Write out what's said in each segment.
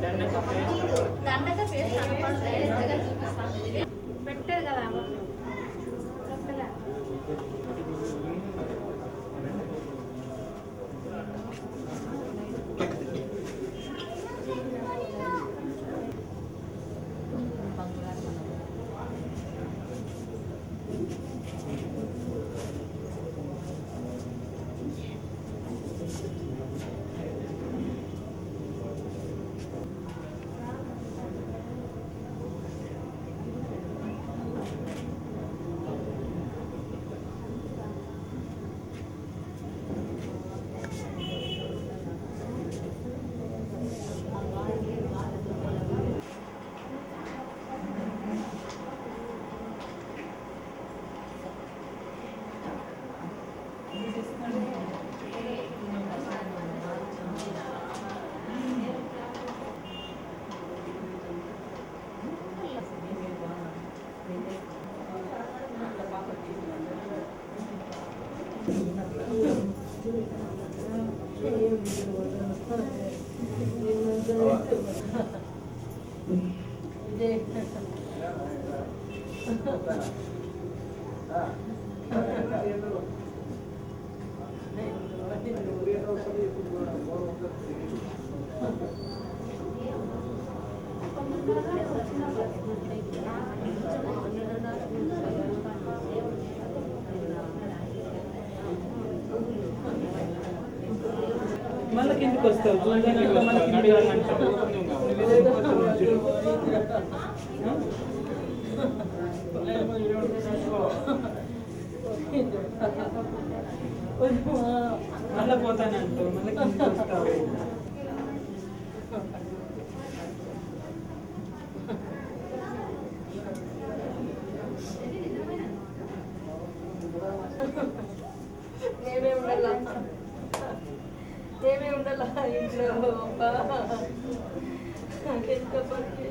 దండక పేరు కనపడలేదు చూపిస్తాను పెట్టారు కదా మళ్ళీ కిందికి వస్తావు మళ్ళీ పోతానంటూ మళ్ళీ కిందికి వస్తావు ఏమేమి ఉండాలి ఇంట్లో ఎంత పని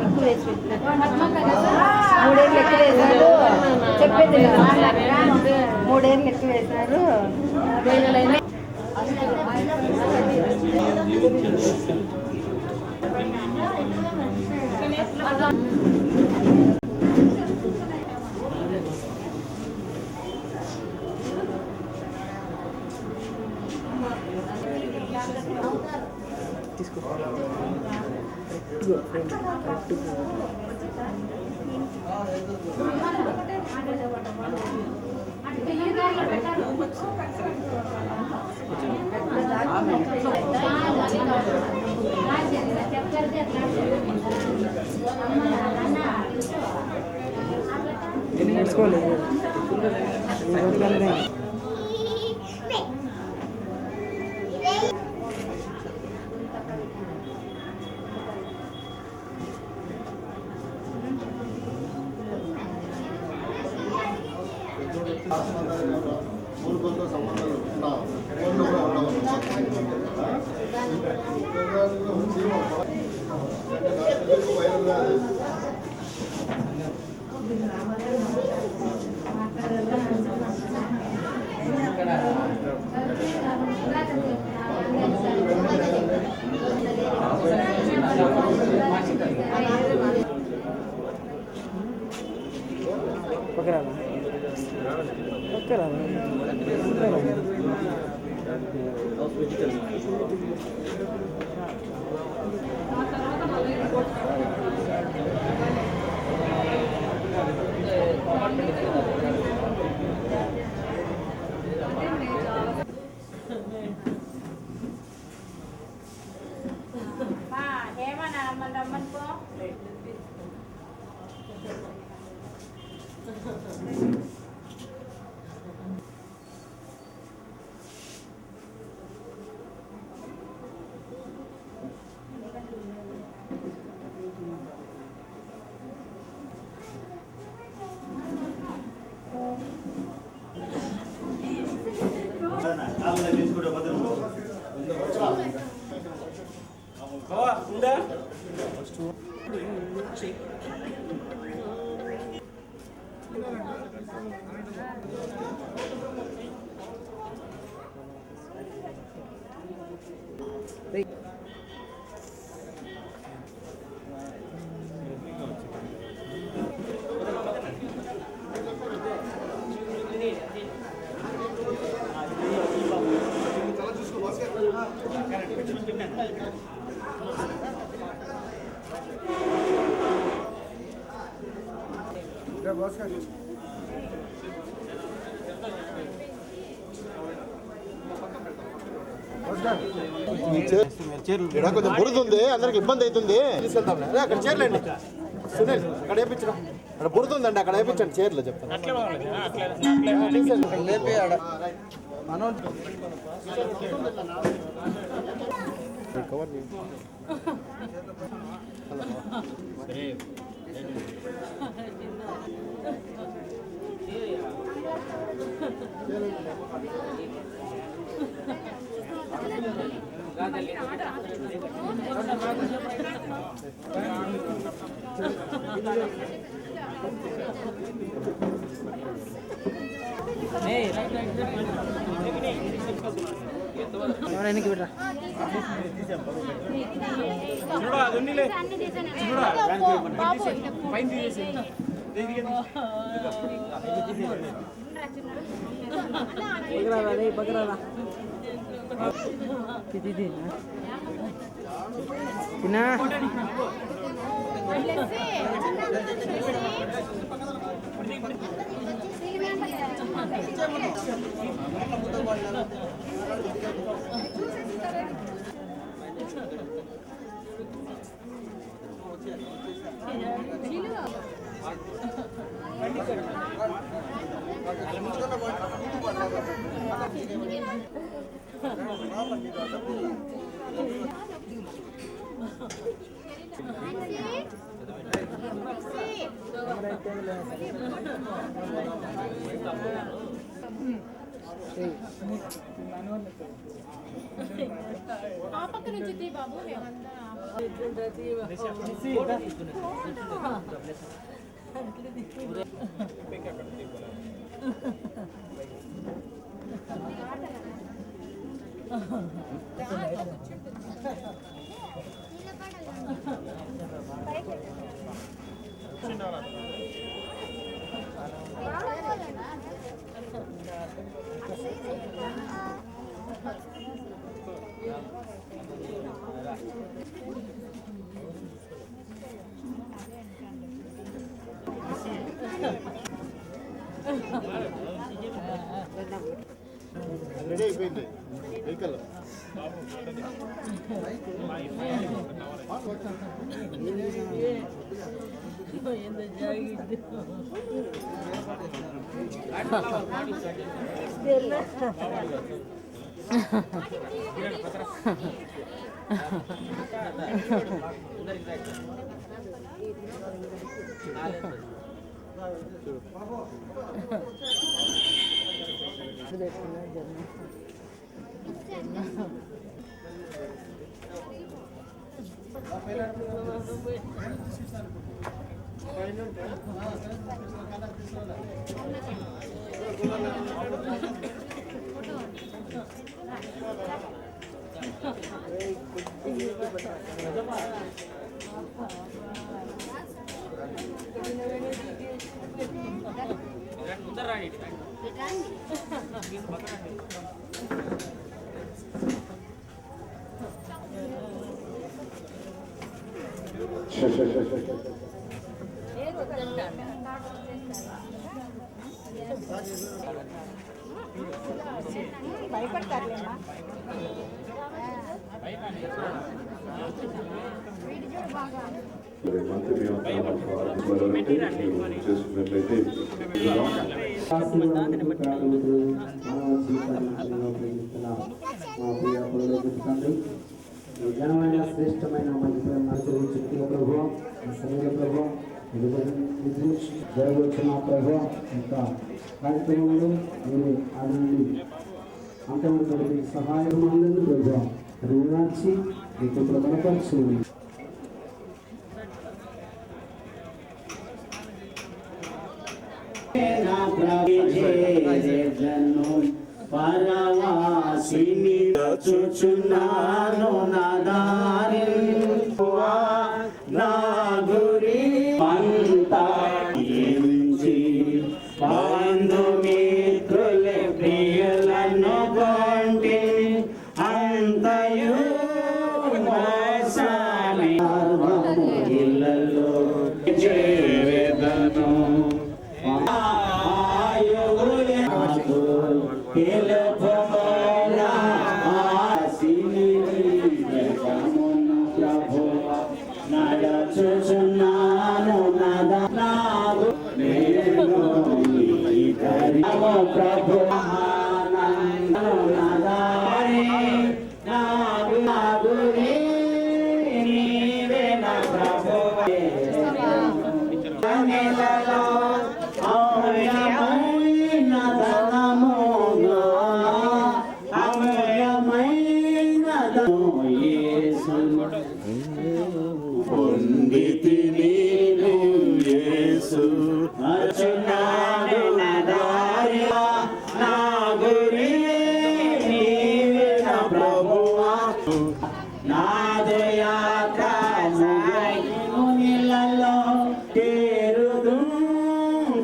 ఎక్కువ వేసి పెట్టిన మూడేళ్ళు ఎక్కువ వేశారు. నేర్చుకోలేదు. మూడుతో సంబంధాలు ఉన్నా ఫోన్లో కూడా కొంచెం బురద ఉంది, అందరికి ఇబ్బంది అవుతుంది. తీసుకెళ్తాం అక్కడ చీరలేండి సునీల్, అక్కడ వేయించడం. అక్కడ బురద ఉందండి, అక్కడ వేయించండి చీరలు చెప్తాను. లేపి ఆడ కవర్ ఎవరైనా బిడ్రా బగరారా తిన్నా బాబు రెడీ అయిపోయింది వెహికల్ భయపడతారులేమ్మా. చేసుకున్నట్లయితే ఘనమైన శ్రేష్టమైన ప్రభు సమయ ప్రభు జరగవచ్చిన ప్రభు ఇంకా కార్యక్రమంలో మీరు ఆనంది అంతమంది సహాయం అందని ప్రభు రుణాచి మీకు ప్రబలపరచు పరవాసిని చూచున్నాను నా దారి నా గురి అంతా బంధుమిత్రుల ప్రియులను కొంటి అంతయు ఇళ్ళలో చేరేదను నడుచుచున్నాను ప్రభు పొందితి నీవు యేసు అర్చనాను నాదారి నా గురి నీవే నా ప్రభువా నాదయాత్ర మునిలలో చేరుదు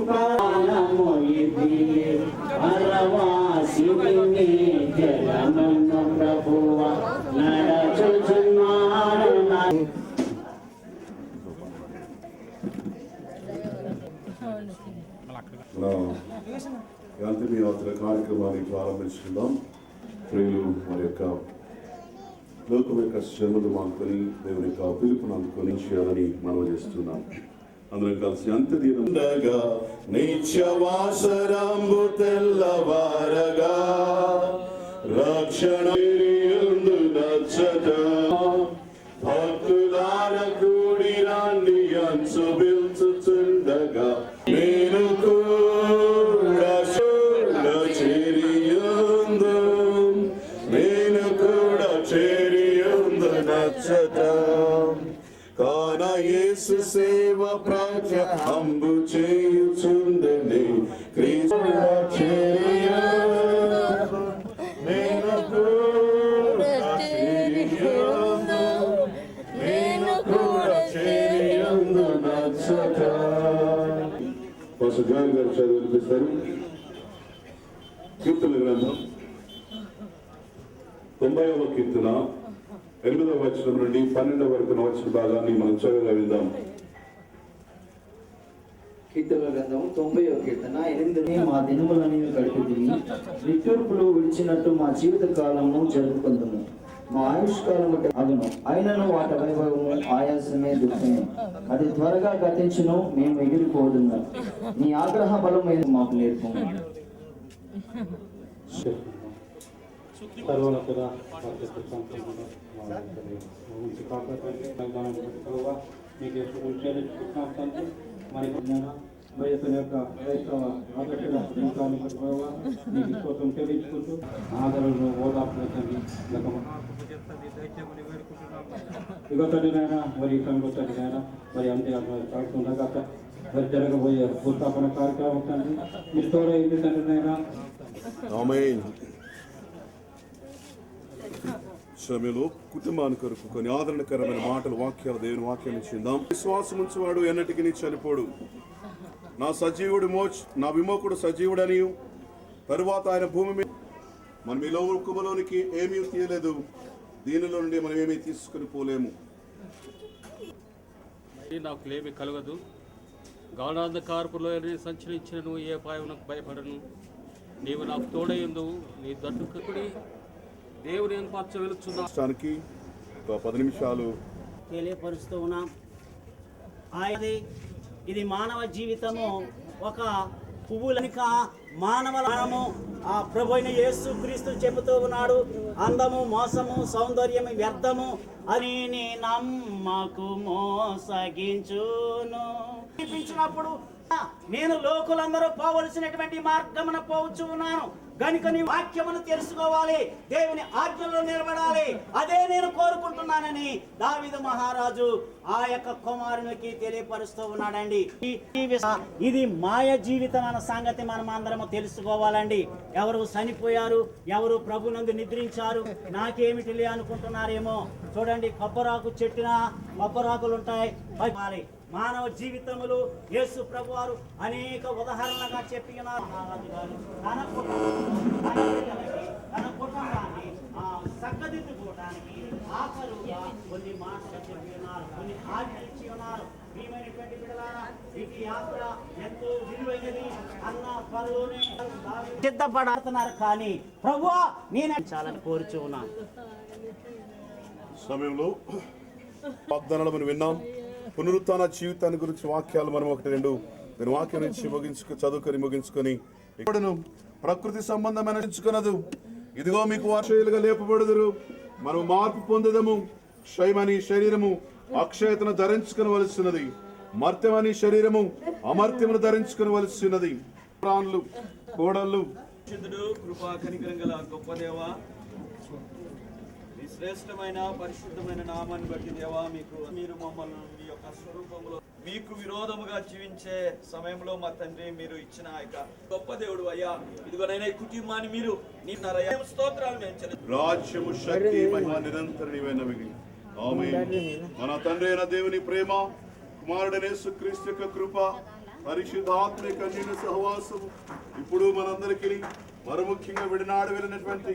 పాలము ఇది పరవాసిని జలమును ప్రభువా నడుచుచున్నాను యాంత్రిక యాత్ర కార్యక్రమాన్ని ప్రారంభించుకుందాం. ప్రియులు మరి యొక్క లోకం యొక్క శ్రమలు మానుకొని దేవుని యొక్క పిలుపును అందుకొని చేయాలని మనం చేస్తున్నాం. అందరం కలిసి అంత్యదినంగా నిత్యవాసరంబు తెల్లవారగా రక్షణ నచ్చట భక్తులార కూడి రాండి అంచుబిల్చుచుండగా నేను కూడా చేరియుందు నేను కూడా చేరియుందు నచ్చట కాన యేసు సేవ ప్రాచ్య అంబు చేయుచుండని క్రీస్తు పాస్టర్ జోయల్ గారు చదివి వినిపిస్తారు. కీర్తన గ్రంథం 90వ కీర్తన 8వ వచనం నుండి 12వ వరకు వచ్చిన భాగాన్ని మనం చక్కగా విందాం. కీర్తన గ్రంథం 90వ కీర్తన 8. మా దినములని గడిపితివి, నిట్టూర్పులు విడిచినట్టు మా జీవిత కాలము జరుపుకుందాము. మా ఆయుష్కాలము అగును, అయినను వాటి వైభవము ఆయాసమే దుఃఖమే. అది త్వరగా గతించును, మేము ఎగిరిపోదుము. నీ ఆగ్రహ బలము మాకు నేర్పు. వయసు యొక్క క్రైస్తవ ఆకర్షణ జీవితాన్ని పట్టుకోవా నీకు కోసం చెల్లించుకుంటూ ఆదరణను ఓదార్పుని ఇగొట్టడినైనా మరి సంగొట్టడినైనా మరి అంతే కాకుండా మరి జరగబోయే భూస్థాపన కార్యక్రమం తండ్రి మీరు తోడైంది తండ్రినైనా. సమయంలో కుటుంబాన్ని కొరకు కొన్ని ఆదరణకరమైన మాటలు, వాక్యాలు, దేవుని వాక్యాన్ని చెందాం. విశ్వాసం ఉంచువాడు ఎన్నటికీ చనిపోడు. నా సజీవుడు నా విమోకుడు సజీవుడని, తరువాత ఆయన భూమి మీద మనం ఈ లోకములోనికి ఏమీ తీయలేదు, దీనిలో నుండి మనం ఏమీ తీసుకుని పోలేము. నాకు ఏమి కలగదు, గాఢాంధకారపులో సంచరించినను ఏ అపాయమునకు భయపడను. నీవు నాకు తోడైందువు, నీ దట్టుకుడి దేవుని ఏర్పాటు వెలుచున్నానికి 10 నిమిషాలు తెలియపరుస్తూ ఉన్నాం. ఇది మానవ జీవితము ఒక పువ్వులనిక మానవము. ఆ ప్రభు అయిన యేసు క్రీస్తు చెబుతూ ఉన్నాడు, అందము మోసము సౌందర్యము వ్యర్థము అని నీ నమ్మకు మోసగించును. చూపించినప్పుడు నేను లోకులందరూ పోవలసినటువంటి మార్గమున పోవచ్చు ఉన్నాను గనుక నీ వాక్యమును తెలుసుకోవాలి, దేవుని ఆజ్ఞలో నిలబడాలి, అదే నేను కోరుకుంటున్నానని దావీదు మహారాజు ఆ యొక్క కుమారునికి తెలియపరుస్తూ ఉన్నాడండి. ఇది మాయ జీవితం అన్న సంగతి మనం అందరము తెలుసుకోవాలండి. ఎవరు చనిపోయారు, ఎవరు ప్రభునందు నిద్రించారు, నాకేమిటి అనుకుంటున్నారేమో. చూడండి, కొబ్బరాకు చెట్టున కొబ్బరాకులు ఉంటాయి. మానవ జీవితములు యేసు ప్రభువారు అనేక ఉదాహరణలుగా చెప్పి ఉన్నారు. మహారాజు గారు తన కుటుంబాన్ని చక్కదిద్దుకోవడానికి ఆఖరుగా కొన్ని మాటలు చెప్పి ఉన్నారు, కొన్ని ఆజ్ఞలు ఇచ్చి ఉన్నారు. ప్రియమైనటువంటి బిడ్డలారా, వీటి యాత్ర ఎంతో విలువైనది అన్న త్వరలోనే సిద్ధపడుతున్నారు. కానీ ప్రభువా నేనే చాలని కోరుచూ ఉన్నాను. సమయంలో వాగ్దానాలు మనం విన్నాం. పునరుత్థాన జీవితాన్ని గురించి వాక్యాలు మనం 1-2 దాని వాక్యం నుంచి చదువుకొని ముగించుకొని, ఇప్పుడును ప్రకృతి సంబంధమైన ఎంచుకున్నదు. ఇదిగో మీకు వార్షయులుగా లేపబడుదురు, మనం మార్పు పొందదము. క్షయమని శరీరము అక్షయతను ధరించుకునవలసినది, మర్త్యమని శరీరము అమర్త్యమును ధరించుకునవలసినది. ప్రాణులు కోడళ్ళు కృపా కనికరం గల గొప్ప దేవా, శ్రేష్టమైన పరిశుద్ధమైన నామాన్ని బట్టి దేవా, మీరు మమ్మల్ని మీ యొక్క స్వరూపంలో మీకు విరోధముగా జీవించే సమయంలో మా తండ్రి మీరు ఇచ్చిన యొక్క గొప్ప దేవుడు అయ్యా. ఇదిగోనైనా ఈ కుటుంబాన్ని మీరు స్తోత్రాలు రాజ్యము శక్తి మహిమ నిరంతర నీవైనవి. ఆమేన్. మన తండ్రి అయిన దేవుని ప్రేమ, కుమారుడైన యేసుక్రీస్తు యొక్క కృప, పరిశుద్ధాత్మ యొక్క అన్యోన్య సహవాసము ఇప్పుడు మనందరికీ మరి ముఖ్యంగా విడినాడు వెళ్ళినటువంటి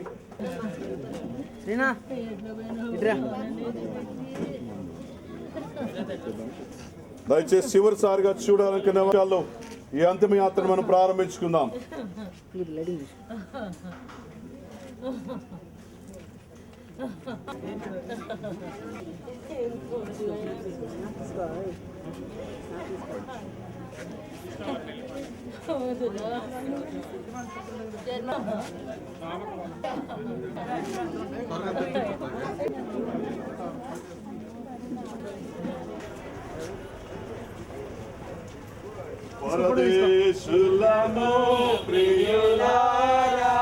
దయచేసి చివరిసారిగా చూడాలనుకునే విషయాల్లో ఈ అంతిమ యాత్రను మనం ప్రారంభించుకుందాం. పరదేశులను ప్రియులారా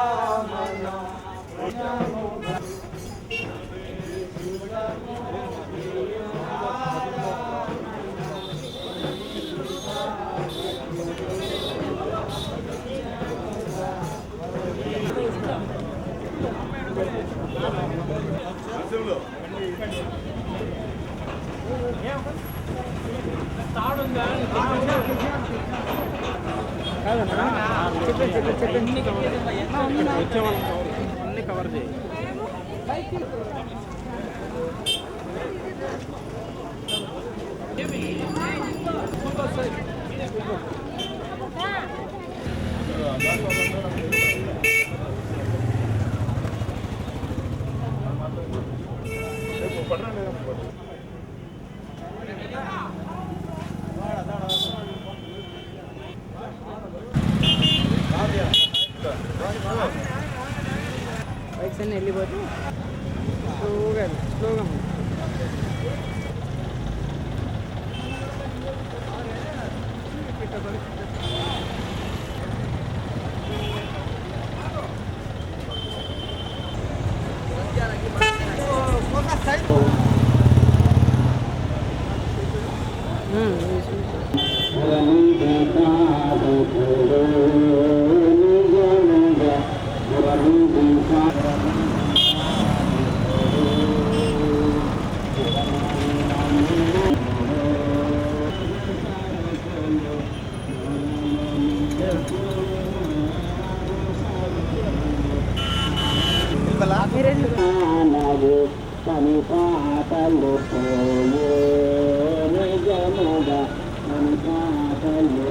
తాడుందా అన్ని కవర్ చేయి. బైక్స్ అన్నీ వెళ్ళిపోతే స్లోగా స్లోగా పని పాటలు పోయే నిజముగా పని పాటలు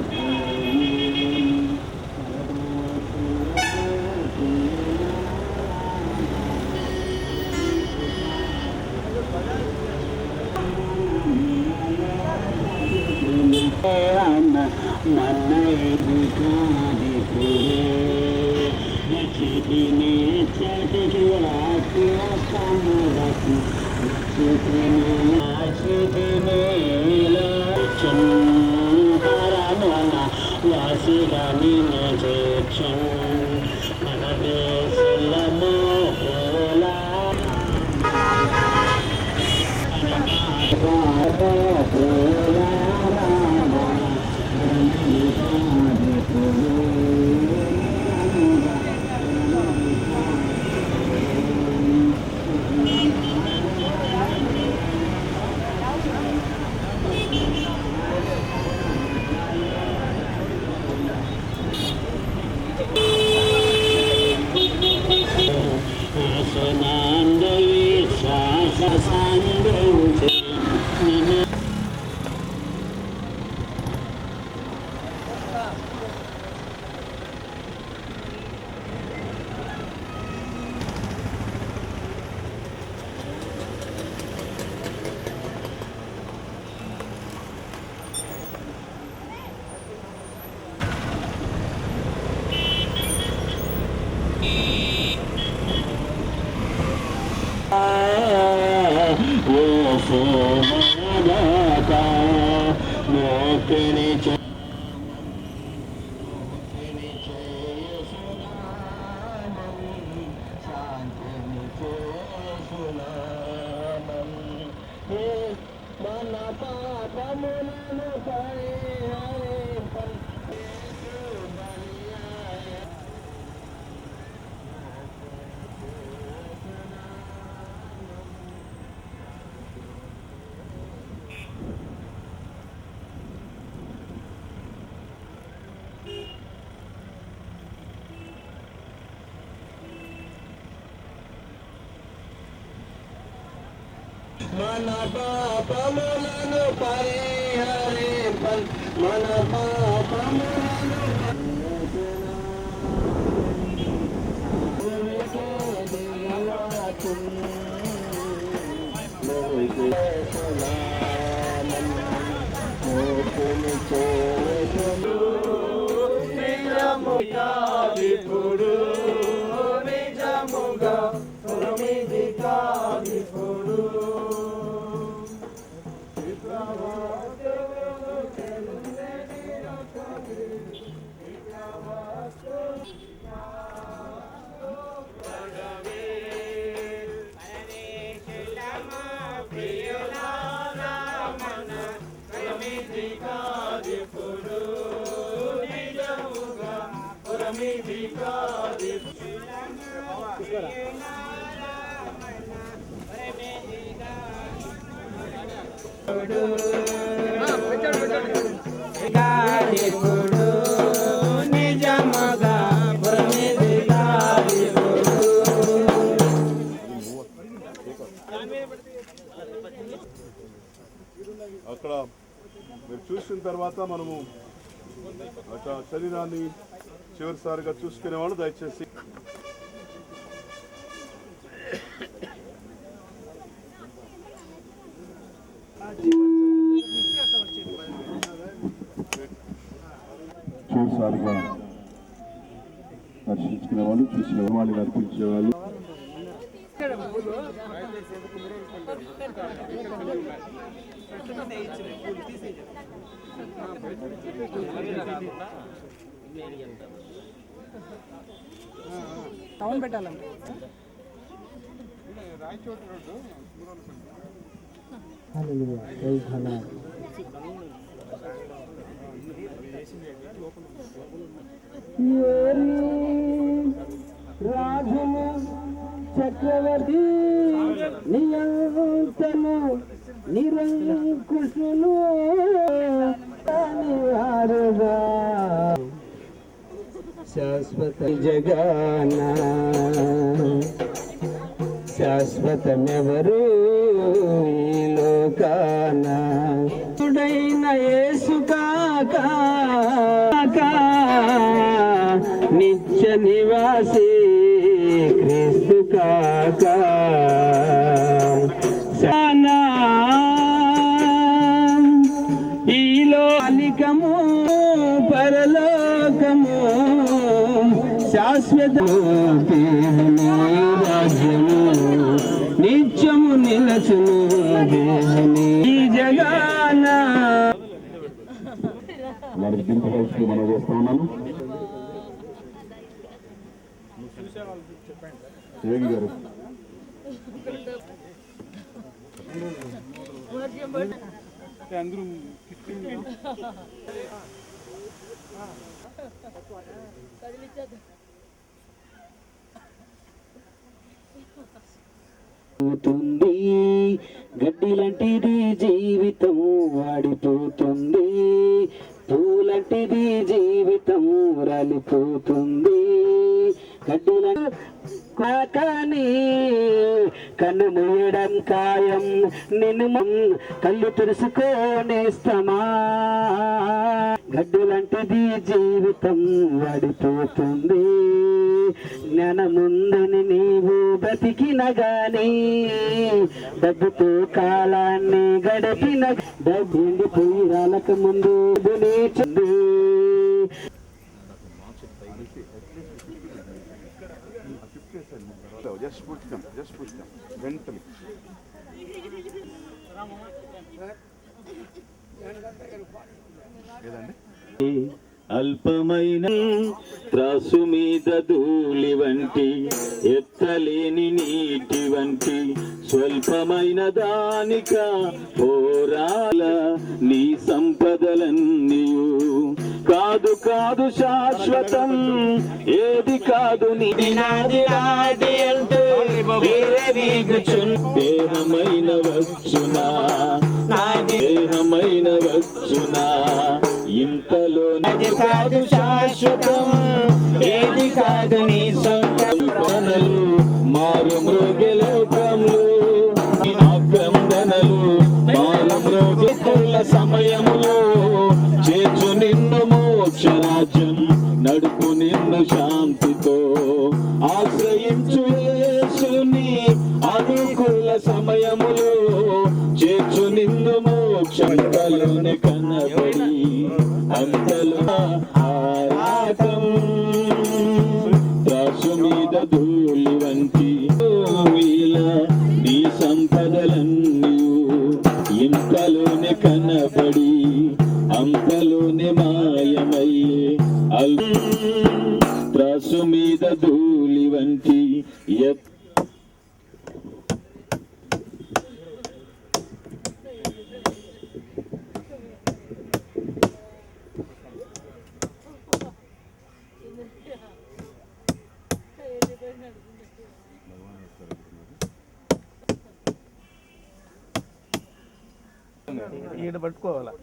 మన పాపములను పరిహరింపన్ మన పాపములను ఇప్పుడు నిజముగా పురమిది కాదిప్పుడు ఇప్పుడు తర్వాత మనము శరీరాన్ని చివరిసారిగా చూసుకునేవాళ్ళు దయచేసి చివరిసారిగా దర్శించుకునే వాళ్ళు చూసిన వాళ్ళు అర్పించే వాళ్ళు టౌన్ పెట్టాలండి రాజులు చక్రవర్తి నియంతను నిరంకుశులు శాశ్వత జగాన శాశ్వతమెవరు ఈ లోకాన యేసు కాక నిత్య నివాసి క్రీస్తు కాక ఈలో అలికము పరలోకము శాశ్వత రాజ్యము నిత్యము నిలచును ఈ జగాన మనం చేస్తా ఉన్నాను గారు అందరూ పోతుంది గడ్డి లాంటిది జీవితం వాడిపోతుంది పూలంటిది జీవితం రాలిపోతుంది గడ్డి కానీ కన్ను మూయడం ఖాయం నిన్ను కళ్ళు తెరుచుకోనేస్తమా గడ్డులంటిది జీవితం వాడిపోతుంది జ్ఞానముందని నీవు బ్రతికిన గాని డబ్బుతో కాలాన్ని గడిపిన డబ్బు ఎండిపోయి రాలక ముందు నేర్చుంది Just push them, gently. అల్పమైన త్రాసు మీద ధూళి వంటి ఎత్తలేని నీటి వంటి స్వల్పమైన దానిక పోరాల నీ సంపదలన్నీయు కాదు కాదు శాశ్వతం ఏది కాదు నాది అంటూ దేహమైన వచ్చునా దేహమైన వచ్చునా ఇంతలో నది కాదు శాశ్వతం ఏది కాదు నీ సంకల్పనలు మారు మృగి లోకంలో ఆక్రందనలు మారు మృగికుల సమయములో చేర్చు నిన్ను మోక్షరాజ్యం నడుపు నిన్ను శాంతితో ఆశ్రయించు యేసుని అనుకూల సమయములో చేర్చు నిన్ను మోక్షంతలోనే కనబడి అంతలో ఆరాటం త్రాసు మీద ధూళి వంటి నీ సంపదలన్నీ ఇంతలోనే కనబడి అంతలోనే మాయమయ్యే త్రాసు మీద ధూళి వంటి ఈడ పట్టుకోవాలా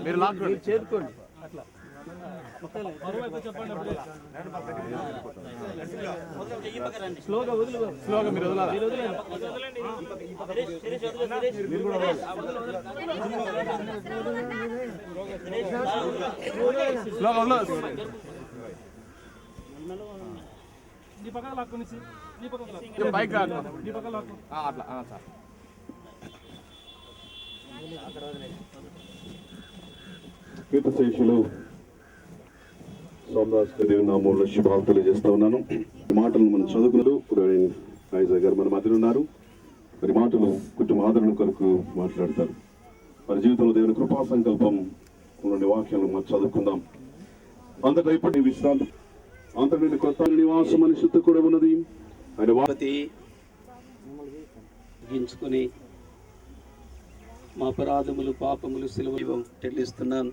మీరు లాక్ చేరుకోండి అట్లా స్లోగా మీరు వదలాలి. స్లోగా వదలదు. పైకి కాదు అట్లా సార్. కీర్తశేషులు సోమదాస్ దేవుని నామంలో శుభాలు తెలియజేస్తా ఉన్నాను. మాటలు మనం చదువుకున్నారు. ఐజా గారు మన మధ్యలో ఉన్నారు. మరి మాటలు కుటుంబ ఆదరణ కొరకు మాట్లాడతారు. మరి జీవితంలో దేవుని కృపా సంకల్పం ఉన్న వాక్యాలను మనం చదువుకుందాం. అంతటా ఇప్పటి విశ్రాంతి అంతటి కొత్త నివాసం మనిషితో కూడా ఉన్నది. ఆయన గించుకుని మా అపరాధములు పాపములు సిలువ చెల్లిస్తున్నాను.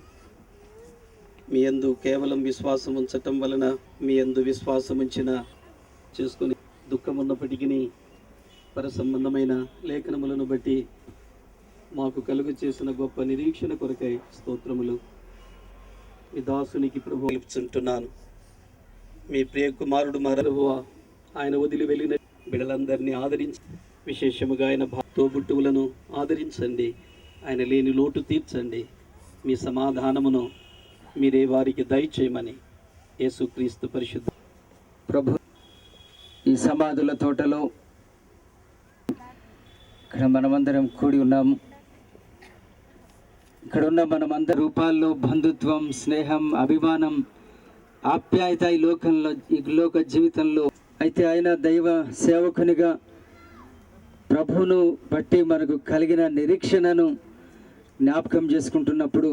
మీ యందు కేవలం విశ్వాసం ఉంచటం వలన మీ యందు విశ్వాసం ఉంచిన చేసుకుని దుఃఖం ఉన్నప్పటికీ పరసంబంధమైన లేఖనములను బట్టి మాకు కలుగు చేసిన గొప్ప నిరీక్షణ కొరకై స్తోత్రములు. మీ దాసునికి ప్రభు తెలుపుచుంటున్నాను. మీ ప్రియ కుమారుడు మరలువా ఆయన వదిలి వెళ్ళిన బిడ్డలందరినీ ఆదరించి, విశేషముగా ఆయన తోబుట్టువులను ఆదరించండి. ఆయన లేని లోటు తీర్చండి. మీ సమాధానమును మీరే వారికి దయచేయమని యేసుక్రీస్తు పరిశుద్ధ ప్రభు. ఈ సమాధుల తోటలో ఇక్కడ మనమందరం కూడి ఉన్నాము. ఇక్కడ ఉన్న మనమందరి రూపాల్లో బంధుత్వం, స్నేహం, అభిమానం, ఆప్యాయత ఈ లోక జీవితంలో అయితే ఆయన దైవ సేవకునిగా ప్రభువును బట్టి మనకు కలిగిన నిరీక్షణను జ్ఞాపకం చేసుకుంటున్నప్పుడు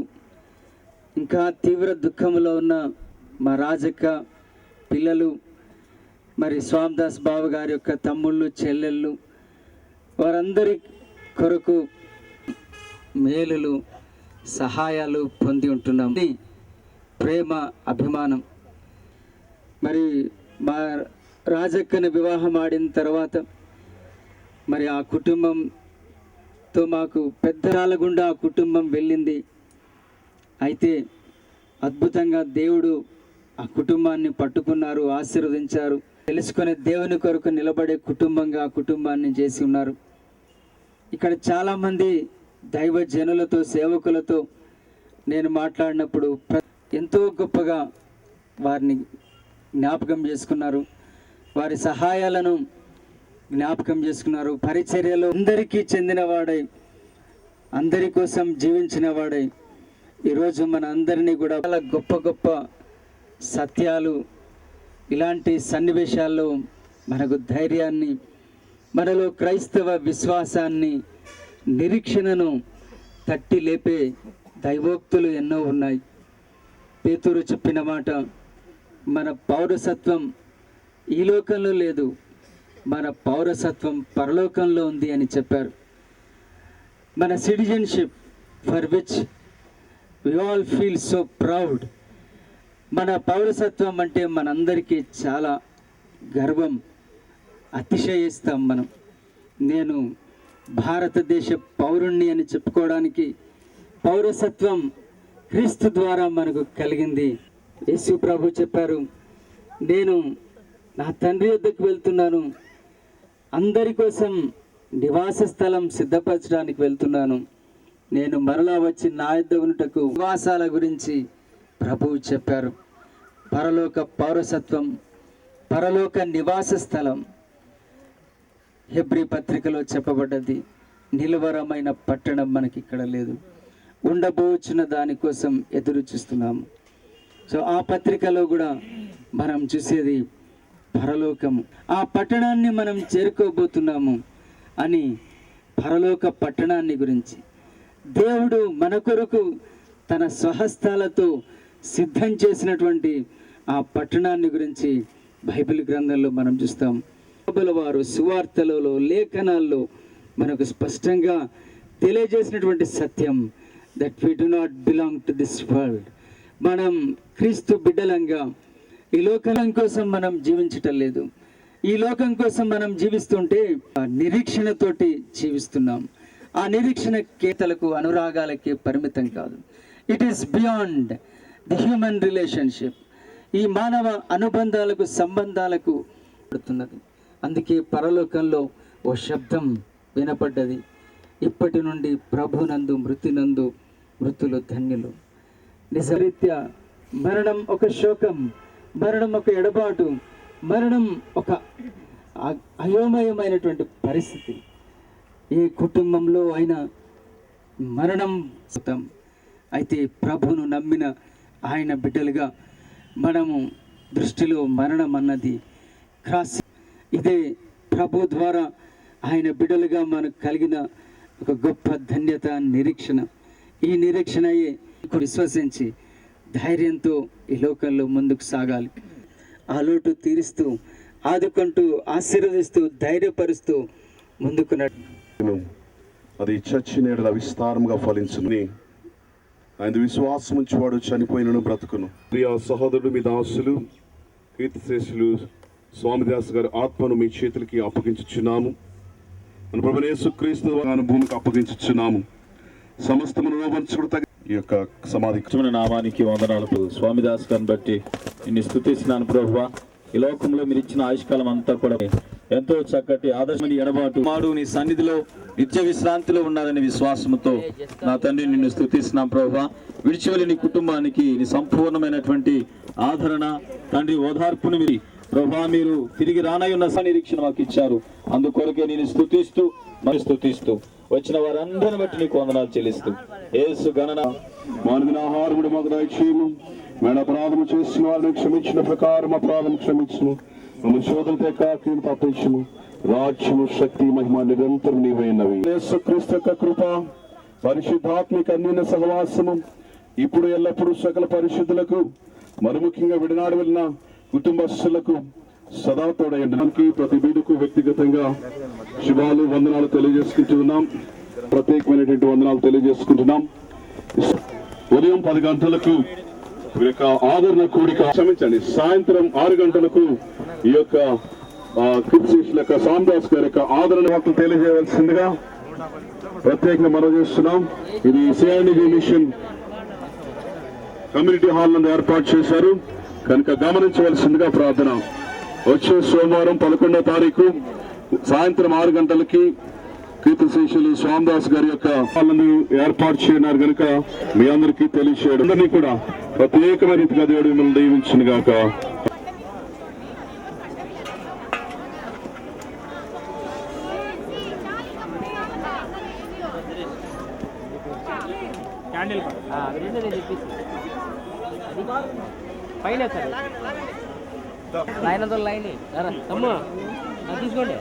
ఇంకా తీవ్ర దుఃఖంలో ఉన్న మా రాజక్క పిల్లలు, మరి స్వామిదాస్ బావ గారి యొక్క తమ్ముళ్ళు, చెల్లెళ్ళు, వారందరి కొరకు మేలులు, సహాయాలు పొంది ఉంటున్నాం. ప్రేమ, అభిమానం. మరి మా రాజక్కని వివాహం ఆడిన తర్వాత మరి ఆ కుటుంబంతో మాకు పెద్దరాల గుండా ఆ కుటుంబం వెళ్ళింది. అయితే అద్భుతంగా దేవుడు ఆ కుటుంబాన్ని పట్టుకున్నారు, ఆశీర్వదించారు. తెలుసుకునే దేవుని కొరకు నిలబడే కుటుంబంగా ఆ కుటుంబాన్ని చేసి ఉన్నారు. ఇక్కడ చాలామంది దైవ జనులతో, సేవకులతో నేను మాట్లాడినప్పుడు ఎంతో గొప్పగా వారిని జ్ఞాపకం చేసుకున్నారు. వారి సహాయాలను జ్ఞాపకం చేసుకున్నారు. పరిచర్యలో అందరికీ చెందినవాడై, అందరి కోసం జీవించిన వాడై ఈరోజు మన అందరినీ కూడా చాలా గొప్ప గొప్ప సత్యాలు, ఇలాంటి సన్నివేశాల్లో మనకు ధైర్యాన్ని, మనలో క్రైస్తవ విశ్వాసాన్ని, నిరీక్షణను తట్టి లేపే దైవోక్తులు ఎన్నో ఉన్నాయి. పేతురు చెప్పిన మాట, మన పౌరసత్వం ఈ లోకంలో లేదు, మన పౌరసత్వం పరలోకంలో ఉంది అని చెప్పారు. మన citizenship for which we all feel so proud. మన పౌరసత్వం అంటే మనందరికీ చాలా గర్వం, అతిశయిస్తాం మనం. నేను భారతదేశ పౌరుణ్ణి అని చెప్పుకోవడానికి పౌరసత్వం క్రీస్తు ద్వారా మనకు కలిగింది. యేసు ప్రభు చెప్పారు, నేను నా తండ్రి వద్దకు వెళ్తున్నాను, అందరి కోసం నివాస స్థలం సిద్ధపరచడానికి వెళ్తున్నాను, నేను మరలా వచ్చి నా యొద్ద ఉన్నటకు నివాసాల గురించి ప్రభువు చెప్పారు. పరలోక పౌరసత్వం, పరలోక నివాస స్థలం హెబ్రీ పత్రికలో చెప్పబడ్డది. నిలవరమైన పట్టణం మనకి ఇక్కడ లేదు, ఉండబోచున్న దానికోసం ఎదురు చూస్తున్నాము. సో ఆ పత్రికలో కూడా మనం చూసేది పరలోకము. ఆ పట్టణాన్ని మనం చేరుకోబోతున్నాము అని, పరలోక పట్టణాన్ని గురించి దేవుడు మన కొరకు తన స్వహస్తాలతో సిద్ధం చేసినటువంటి ఆ పట్టణాన్ని గురించి బైబిల్ గ్రంథంలో మనం చూస్తాం. వారు సువార్తలలో, లేఖనాల్లో మనకు స్పష్టంగా తెలియజేసినటువంటి సత్యం that we do not belong to this world. మనం క్రీస్తు బిడ్డలంగా ఈ లోకం కోసం మనం జీవించటం లేదు. ఈ లోకం కోసం మనం జీవిస్తుంటే నిరీక్షణతోటి జీవిస్తున్నాం. ఆ నిరీక్షణ కేతలకు, అనురాగాలకి పరిమితం కాదు. It is beyond the human relationship, ఈ మానవ అనుబంధాలకు సంబంధాలకు పడుతున్నది. అందుకే పరలోకంలో ఓ శబ్దం వినపడ్డది, ఇప్పటి నుండి ప్రభునందు మృతినందు మృతులు ధన్యులు. నిజరీత్యా మరణం ఒక శోకం, మరణం ఒక ఎడబాటు, మరణం ఒక అయోమయమైనటువంటి పరిస్థితి. ఏ కుటుంబంలో అయినా మరణం సుతం. అయితే ప్రభువును నమ్మిన ఆయన బిడ్డలుగా మనము దృష్టిలో మరణం అన్నది క్రాస్. ఇదే ప్రభు ద్వారా ఆయన బిడ్డలుగా మనకు కలిగిన ఒక గొప్ప ధన్యత, నిరీక్షణ. ఈ నిరీక్షణయే విశ్వసించి ధైర్యంతో ఈ లోకంలో ముందుకు సాగాలి. ఆ లోటు తీరుస్తూ, ఆదుకుంటూ, ఆశీర్వదిస్తూ, ధైర్యపరుస్తూ ముందుకు అది చచ్చినేడల విస్తారంగా ఫలించుని. ఆయన విశ్వాసం ఉంచేవాడు చనిపోయినను బ్రతుకును. ప్రియ సహోదరుడు, మీ దాసులు కీర్తిశేషులు స్వామిదాస్ గారి ఆత్మను మీ చేతులకి అప్పగించుచున్నాము. మన ప్రభువైన యేసుక్రీస్తు భూమికి అప్పగించుచున్నాము. సమస్తమును రోపించుకుంటూ ఈ యొక్క సమాధి నామానికి వందనాలు. స్వామిదాస్ గారిని బట్టి నిన్ను స్తుతిస్తున్నాను ప్రభువా. ఈ లోకంలో మీరు ఇచ్చిన ఆయుష్కాలం అంతా కూడా ఎంతో చక్కటి ఆదర్శమని ఎడబాటు మాడు నీ సన్నిధిలో నిత్య విశ్రాంతిలో ఉన్నారనే విశ్వాసంతో నా తండ్రి నిన్ను స్తుతిస్తున్నాం ప్రభువా. విడిచివెళ్ళి నీ కుటుంబానికి నీ సంపూర్ణమైనటువంటి ఆదరణ తండ్రి ఓదార్పును మీరు ప్రభువా మీరు తిరిగి రానయ్యున్న నిరీక్షణ మాకు ఇచ్చారు. అందుకొరకే నేను స్తుతిస్తూ మరి స్తుతిస్తూ వచ్చిన వారందరిని బట్టి నీకు వందనాలు చెల్లిస్తూ యేసు గణన మానవుని ఆహారముడు మాకు దయచేయము. మేడ అపరాధము చేసిన వారిని క్షమించిన ప్రకారం అపరాధం క్షమించుము. మమ్మల్ని శోధనతో కాకీను తప్పించుము. రాజ్యము, శక్తి, మహిమ నిరంతరం నీవైనవి. యేసుక్రీస్తు యొక్క కృప, పరిశుద్ధాత్మిక అన్యోన్య సహవాసము ఇప్పుడు ఎల్లప్పుడూ సకల పరిశుద్ధులకు మరి ముఖ్యంగా విడనాడు వెళ్ళిన కుటుంబస్తులకు సదా తోడైండడానికి ప్రతి బీడుకు వ్యక్తిగతంగా శుభాలు, వందనాలు తెలియజేసుకుంటున్నాం. ప్రత్యేకమైనటువంటి వందనాలు తెలియజేసుకుంటున్నాం. ఉదయం 10 గంటలకు ఈ యొక్క ఆదరణ కూడిక, క్షమించండి, సాయంత్రం 6 గంటలకు ఈ యొక్క కీర్తిశేషుల యొక్క స్వామిదాస్ గారి యొక్క ఆదరణ వార్తలు తెలియజేయవలసిందిగా ప్రత్యేకంగా మనం చేస్తున్నాం. ఇది సిఐడిజి మిషన్ కమ్యూనిటీ హాల్ నందు ఏర్పాటు చేశారు కనుక గమనించవలసిందిగా ప్రార్థన. వచ్చే సోమవారం 11వ తారీఖు సాయంత్రం 6 గంటలకి కీర్తిశేషులు స్వామిదాస్ గారి యొక్క వాళ్ళని ఏర్పాటు చేయన్నారు కనుక మీ అందరికీ తెలియచేయడం అందరినీ కూడా ప్రత్యేకమైన రీతిగా దేవుడు మిమ్మల్ని దీవించును గాక. పైన లైన్ అంతా లైన్ అమ్మా తీసుకోండి.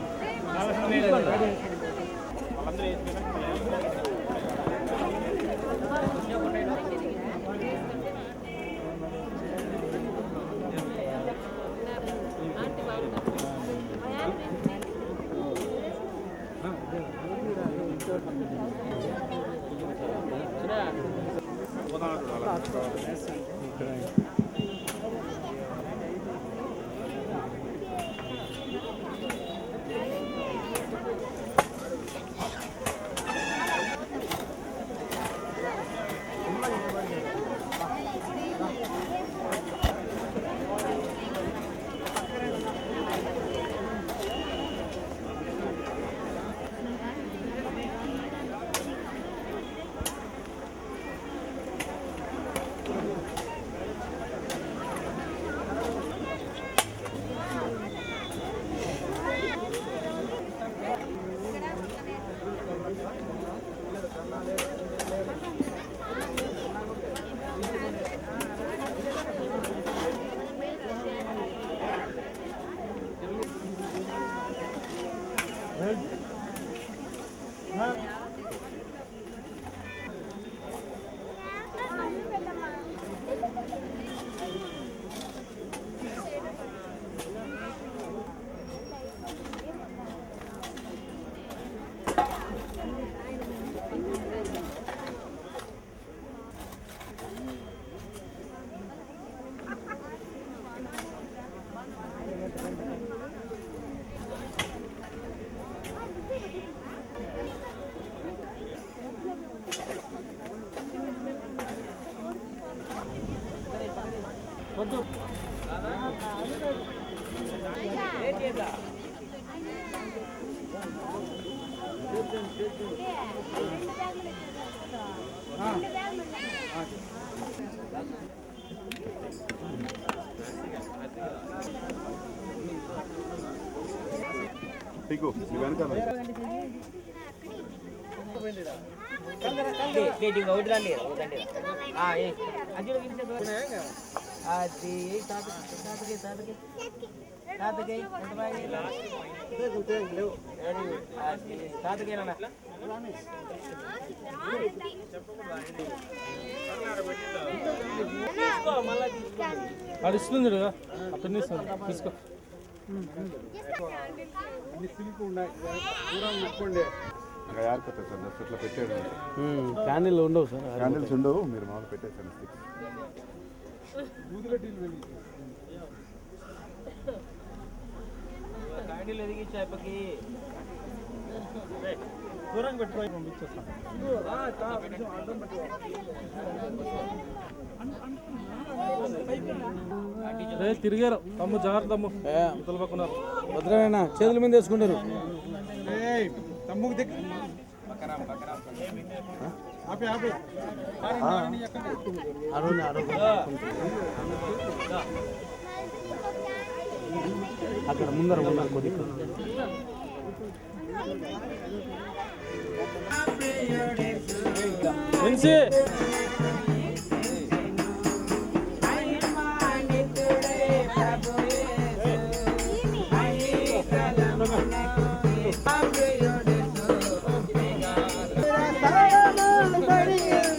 ఠీకు వెనకాల అది ఇస్తుంది అతన్ని తీసుకో సిల్క్ ఉన్నాయి దూరం పెట్టుకోండి యార్ కట్టారు సార్ జస్ట్ అట్లా పెట్టాడు క్యాండిల్ ఉండవు సార్ క్యాండిల్స్ ఉండవు మీరు మామూలు పెట్టేసాను క్యాండిల్ ఎదిగించాపకి దూరం పెట్టుకొని పంపించేస్తాం తిరిగారు తమ్ము జాగ్రత్త తమ్ము తొలపకున్నారు భద్రమేనా చేతుల మీద వేసుకుంటారు తమ్ముకు దగ్గర అక్కడ ముందర కొద్దిగా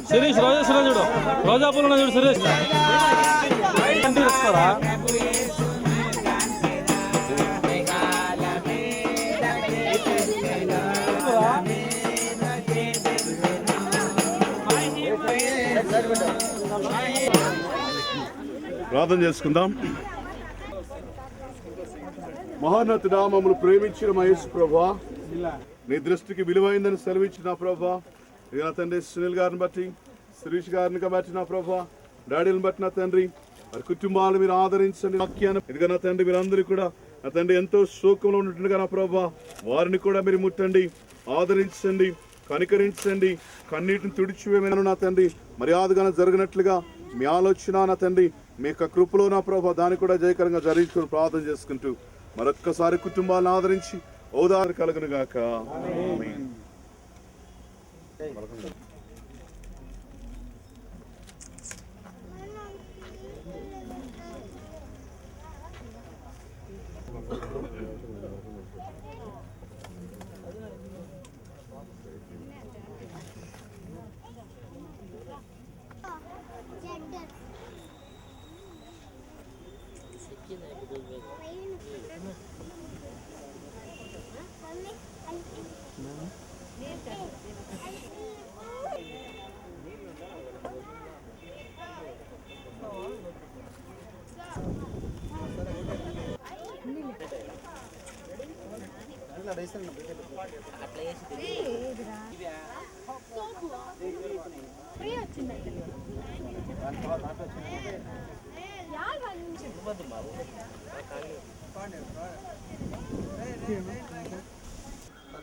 సురేష్ రోజా చూడు రోజా పూలు చూడు సురేష్ ఇస్తారా ప్రార్థన చేసుకుందాం. మహోన్నతుడా, మమ్మల్ని ప్రేమించిన మా యేసు ప్రభువా, నీ దృష్టికి విలువైందని సెలవిచ్చిన నా ప్రభువా, ఇక నా తండ్రి సునీల్ గారిని బట్టి, శిరీష్ గారిని బట్టి నా ప్రభువా, డాడీని బట్టి నా తండ్రి వారి కుటుంబాలు మీరు ఆదరించండి. వాక్యాన్ని ఇదిగా నా తండ్రి మీరందరూ కూడా నా తండ్రి ఎంతో శోకంలో ఉంటుండగా నా ప్రభువా, వారిని కూడా మీరు ముట్టండి, ఆదరించండి, కనికరించండి, కన్నీటిని తుడిచివేమను నా తండ్రి మర్యాదగా జరిగినట్లుగా మీ ఆలోచన నా తండ్రి మీ యొక్క కృపలో నా ప్రభావ దాన్ని కూడా జయకరంగా జరిగించుకుని ప్రార్థన చేసుకుంటూ మరొక్కసారి కుటుంబాలను ఆదరించి ఓదారు కలుగును గాక. ఆమేన్.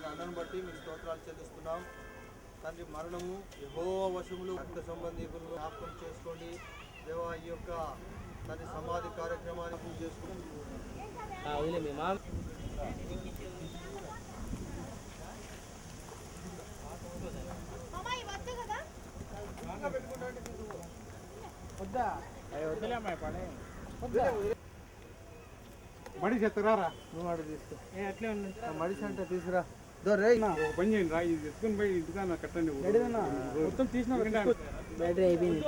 అందరిని బట్టి మీ స్తోత్రాలు చెల్లిస్తున్నాం తండ్రి. మరణము యెహోవా వశములు రక్త సంబంధికులు జ్ఞాపకం చేసుకోండి దేవా. ఈ యొక్క తండ్రి సమాధి కార్యక్రమాన్ని పూజ చేసుకుని మడిసి ఎత్తరారా నువ్వు ఆడ తీసుకో. అట్లే మడిసి అంటే తీసుకురా. పని చేయండి రా, ఇది ఎత్తుకుని పోయి ఇంటికా కట్టండి. మొత్తం తీసిన బ్యాటరీ అయిపోయింది.